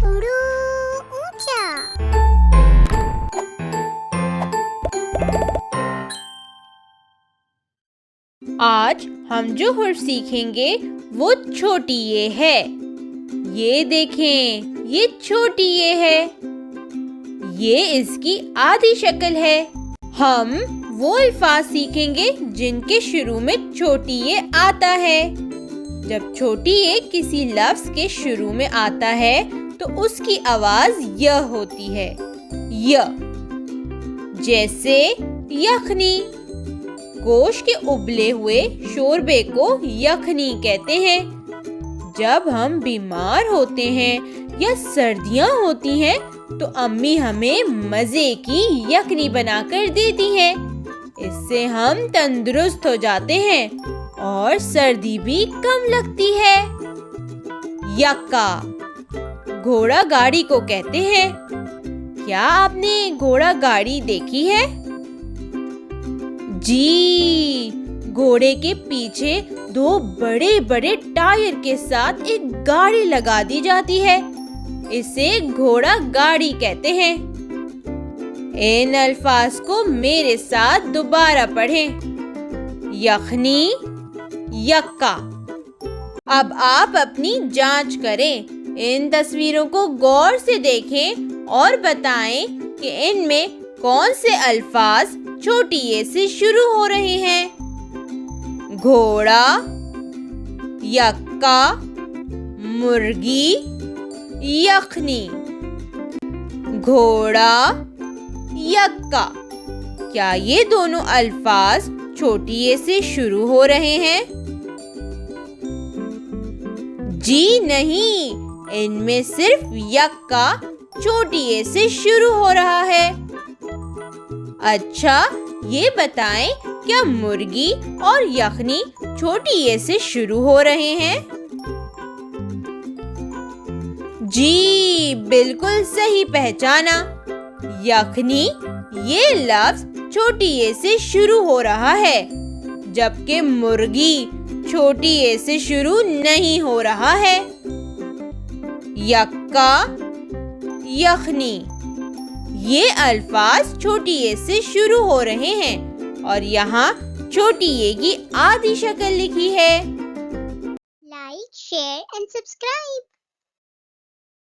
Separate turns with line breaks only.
उड़ो ऊंचा।
आज हम जो हर्फ सीखेंगे वो छोटी ये है। ये देखें, ये छोटी ये है। ये इसकी आधी शक्ल है। हम वो अल्फाज सीखेंगे जिनके शुरू में छोटी ये आता है। जब छोटी ये किसी लफ्ज के शुरू में आता है तो उसकी आवाज य होती है। य। जैसे यखनी। गोश्त के उबले हुए शोरबे को यखनी कहते हैं। जब हम बीमार होते हैं या सर्दियां होती हैं तो अम्मी हमें मजे की यखनी बनाकर देती हैं। इससे हम तंदुरुस्त हो जाते हैं और सर्दी भी कम लगती है। यक्का घोड़ा गाड़ी को कहते हैं। क्या आपने घोड़ा गाड़ी देखी है? जी, घोड़े के पीछे दो बड़े बड़े टायर के साथ एक गाड़ी लगा दी जाती है। इसे घोड़ा गाड़ी कहते हैं। इन अल्फाज को मेरे साथ दोबारा पढ़ें। यखनी, यक्का। अब आप अपनी जांच करें। इन तस्वीरों को गौर से देखें और बताएं कि इनमें कौन से अल्फाज छोटी ये से शुरू हो रहे हैं। घोड़ा, यक्का, मुर्गी, यखनी। घोड़ा, यक्का। क्या ये दोनों अल्फाज छोटी ये से शुरू हो रहे हैं? जी नहीं, इनमें सिर्फ यक्का छोटी ये से शुरू हो रहा है। अच्छा, ये बताएं क्या मुर्गी और यखनी छोटी ये से शुरू हो रहे हैं? जी, बिल्कुल सही पहचाना। यखनी ये लफ्ज छोटी ये से शुरू हो रहा है, जबकि मुर्गी छोटी ये से शुरू नहीं हो रहा है। यक्का, यखनी ये अल्फाज छोटी ये से शुरू हो रहे हैं और यहाँ छोटी ये की आधी शक्ल लिखी है।
Like, share and subscribe.